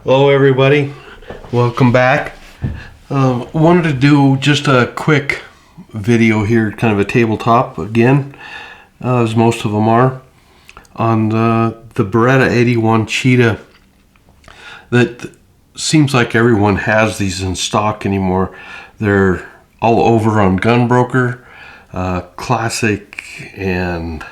Hello everybody, welcome back. Wanted to do just a quick video here, kind of a tabletop again, as most of them are, on the Beretta 81 Cheetah. That seems like everyone has these in stock anymore. They're all over on Gunbroker, Classic, and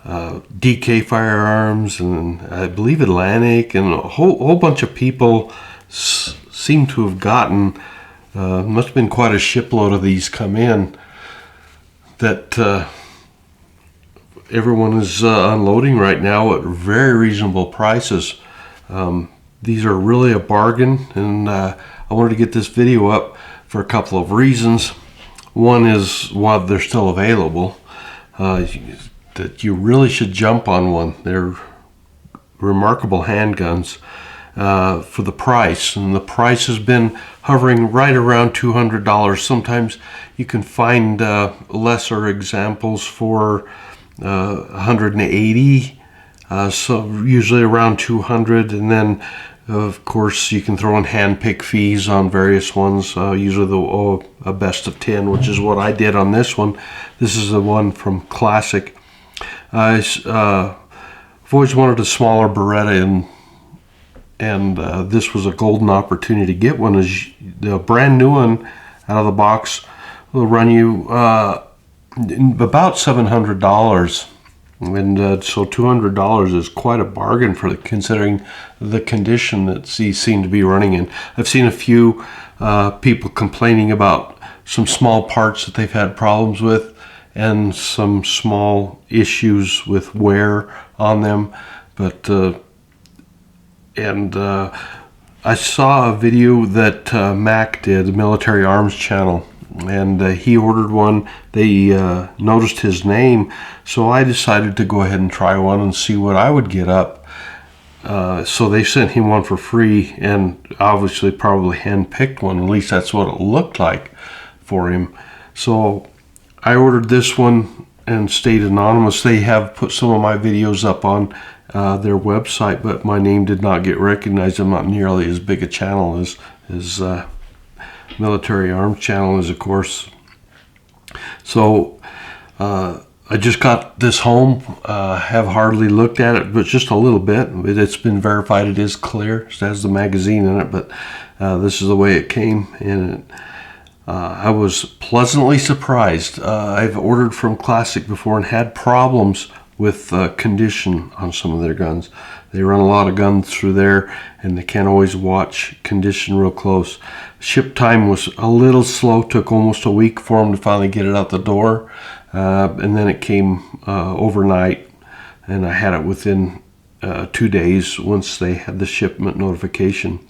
DK Firearms, and I believe Atlantic, and a whole bunch of people seem to have gotten, must have been quite a shipload of these come in that everyone is unloading right now at very reasonable prices. These are really a bargain, and I wanted to get this video up for a couple of reasons. One is while they're still available, that you really should jump on one. They're remarkable handguns for the price, and the price has been hovering right around $200. Sometimes you can find lesser examples for $180, so usually around $200, and then of course you can throw in hand-pick fees on various ones, usually a best of 10, which is what I did on this one. This is the one from Classic. I've always wanted a smaller Beretta, and this was a golden opportunity to get one. The brand new one out of the box will run you about $700, and so $200 is quite a bargain for considering the condition that these seem to be running in. I've seen a few people complaining about some small parts that they've had problems with, and some small issues with wear on them, but I saw a video that Mac did, the Military Arms channel, and he ordered one. They noticed his name, so I decided to go ahead and try one and see what I would get up. So they sent him one for free, and obviously probably hand-picked one. At least that's what it looked like for him. So I ordered this one and stayed anonymous. They have put some of my videos up on their website, but my name did not get recognized. I'm not nearly as big a channel as Military Arms channel is, of course. So I just got this home, have hardly looked at it, but just a little bit. It's been verified, it is clear. It has the magazine in it, but this is the way it came, and I was pleasantly surprised. I've ordered from Classic before and had problems with condition on some of their guns. They run a lot of guns through there, and they can't always watch condition real close. Ship time was a little slow. Took almost a week for them to finally get it out the door, and then it came overnight, and I had it within 2 days once they had the shipment notification.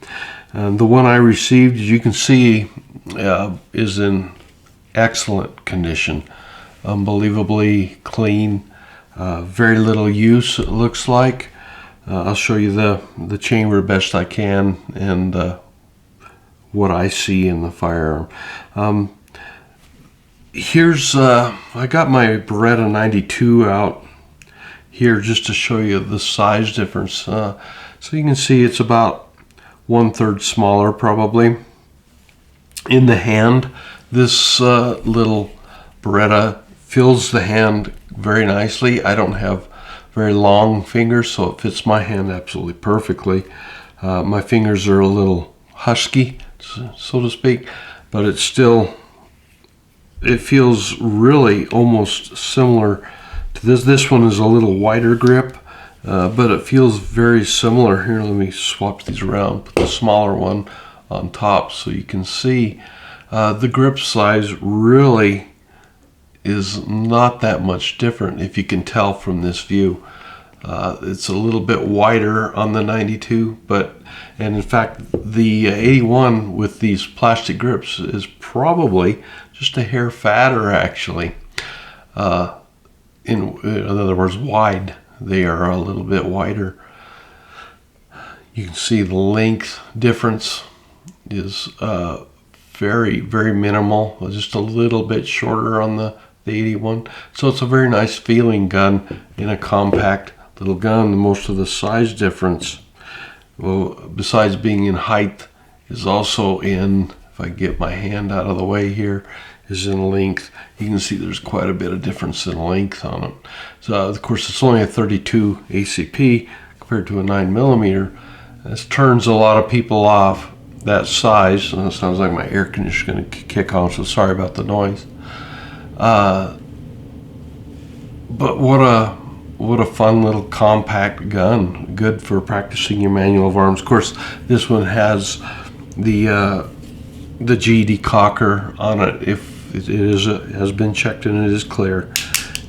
The one I received, as you can see, is in excellent condition, unbelievably clean, very little use it looks like. I'll show you the chamber best I can, and what I see in the firearm. Here's I got my Beretta 92 out here just to show you the size difference. So you can see it's about 1/3 smaller probably. In the hand, this little Beretta fills the hand very nicely. I don't have very long fingers, so it fits my hand absolutely perfectly. My fingers are a little husky, so to speak, but it feels really almost similar to this. This one is a little wider grip, but it feels very similar. Here, let me swap these around, put the smaller one on top so you can see the grip size really is not that much different, if you can tell from this view. It's a little bit wider on the 92, and in fact the 81 with these plastic grips is probably just a hair fatter actually. In other words, wide. They are a little bit wider. You can see the length difference is very, very minimal, just a little bit shorter on the 81. So it's a very nice feeling gun in a compact little gun. Most of the size difference well, besides being in height, is also in, if I get my hand out of the way here, is in length. You can see there's quite a bit of difference in length on it. So of course it's only a 32 ACP compared to a 9mm. This turns a lot of people off, that size. And it sounds like my air conditioner is going to kick on, so sorry about the noise. But what a fun little compact gun, good for practicing your manual of arms. Of course, this one has the G decocker on it. If it has been checked and it is clear.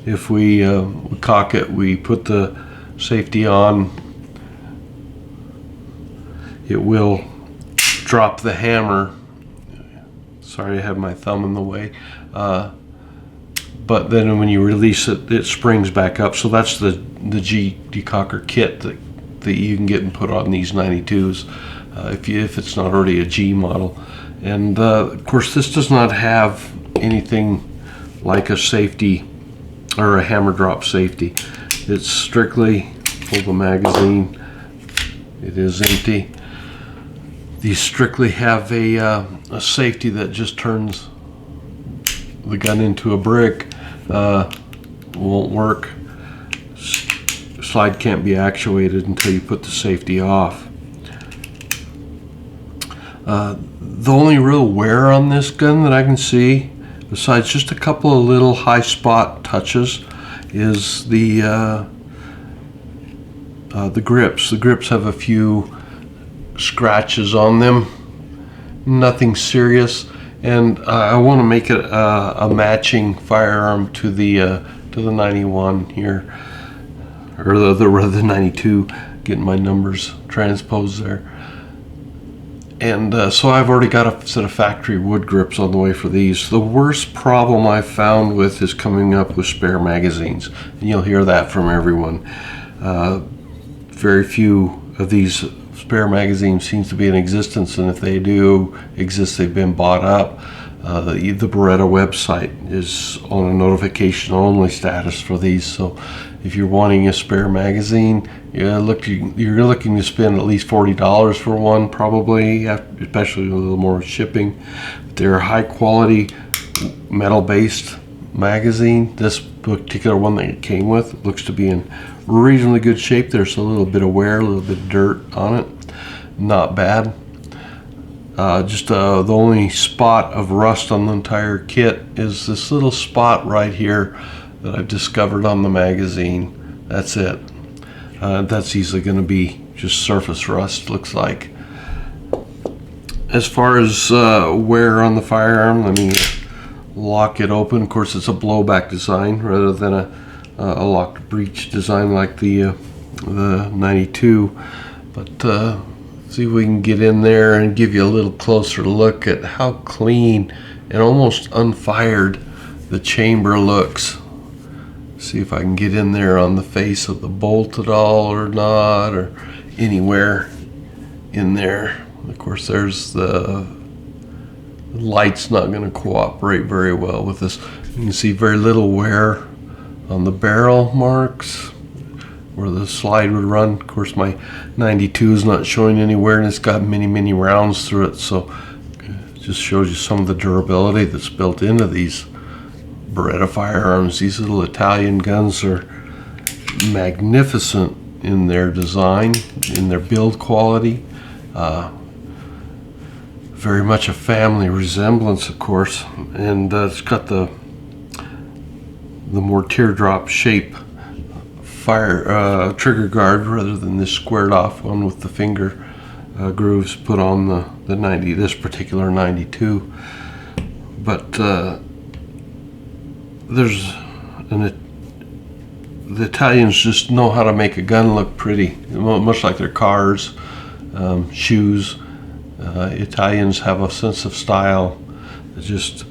If we cock it, we put the safety on, it will drop the hammer. Sorry, I have my thumb in the way. But then when you release it, it springs back up. So that's the G decocker kit that you can get and put on these 92s if it's not already a G model. And of course, this does not have anything like a safety or a hammer drop safety. It's strictly pull the magazine. It is empty. These strictly have a safety that just turns the gun into a brick. Won't work. Slide can't be actuated until you put the safety off. The only real wear on this gun that I can see, besides just a couple of little high spot touches, is the grips. The grips have a few scratches on them. Nothing serious. And I want to make it a matching firearm to the 91 here, or the 92. Getting my numbers transposed there. And so I've already got a set of factory wood grips on the way for these. The worst problem I've found with is coming up with spare magazines, and you'll hear that from everyone. Very few of these spare magazines seems to be in existence, and if they do exist, they've been bought up. The Beretta website is on a notification only status for these, so if you're wanting a spare magazine, you're looking to spend at least $40 for one, probably, especially with a little more shipping. They're a high quality metal based magazine. This particular one that it came with looks to be in reasonably good shape. There's a little bit of wear, a little bit of dirt on it. Not bad. Just the only spot of rust on the entire kit is this little spot right here that I've discovered on the magazine. That's it. That's easily going to be just surface rust, looks like. As far as wear on the firearm, let me lock it open. Of course, it's a blowback design rather than a locked breech design like the 92. But see if we can get in there and give you a little closer look at how clean and almost unfired the chamber looks. See if I can get in there on the face of the bolt at all or not, or anywhere in there. Of course, there's the light's not going to cooperate very well with this. You can see very little wear on the barrel marks where the slide would run. Of course, my 92 is not showing anywhere, and it's got many rounds through it, so it just shows you some of the durability that's built into these Beretta firearms. These little Italian guns are magnificent in their design, in their build quality. Very much a family resemblance, of course, and it's got the more teardrop shape fire trigger guard rather than this squared off one with the finger grooves put on the 90, this particular 92. But the Italians just know how to make a gun look pretty, much like their cars, shoes. Italians have a sense of style that just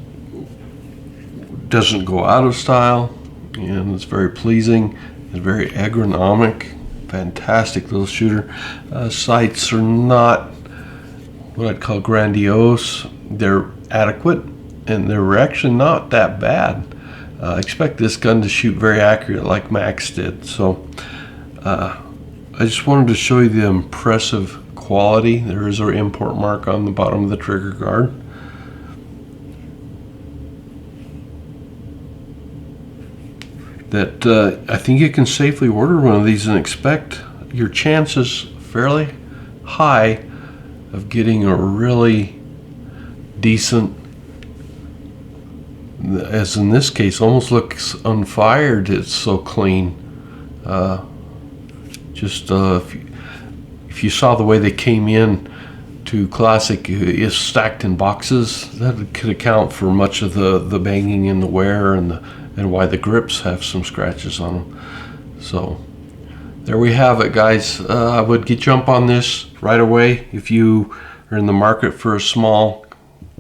doesn't go out of style, and it's very pleasing. It's very ergonomic, fantastic little shooter. Sights are not what I'd call grandiose. They're adequate, and they're actually not that bad. I expect this gun to shoot very accurate like Max did. So I just wanted to show you the impressive quality. There is an import mark on the bottom of the trigger guard. That I think you can safely order one of these and expect your chances fairly high of getting a really decent, as in this case, almost looks unfired. It's so clean. If you saw the way they came in to Classic, is stacked in boxes, that could account for much of the banging in the wear and why the grips have some scratches on them. So there we have it, guys. I would jump on this right away if you are in the market for a small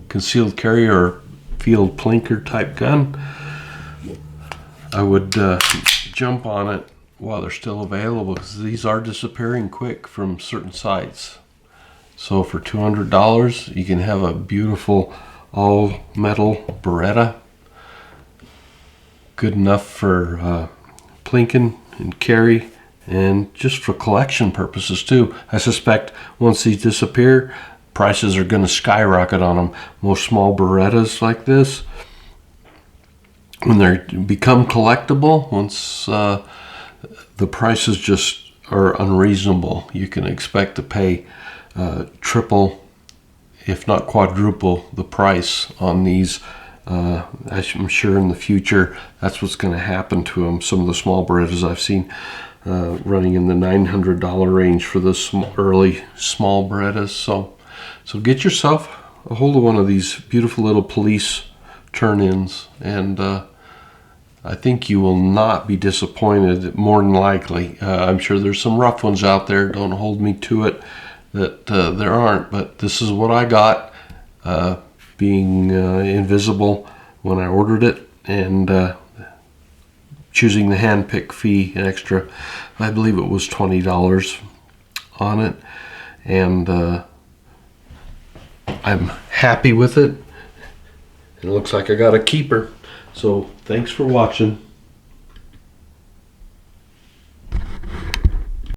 concealed carry or field plinker type gun. I would jump on it while they're still available, because these are disappearing quick from certain sites. So for $200 you can have a beautiful all metal Beretta, good enough for plinking and carry, and just for collection purposes too. I suspect once these disappear, prices are going to skyrocket on them. Most small Berettas like this, when they become collectible, once the prices just are unreasonable, you can expect to pay triple, if not quadruple, the price on these. I'm sure in the future that's what's going to happen to them. Some of the small Berettas I've seen running in the $900 range for the early small Berettas. So get yourself a hold of one of these beautiful little police turn-ins, and I think you will not be disappointed, more than likely. I'm sure there's some rough ones out there, don't hold me to it, that there aren't, but this is what I got, being invisible when I ordered it, and choosing the handpick fee, an extra, I believe it was $20 on it, and I'm happy with it. It looks like I got a keeper. So thanks for watching.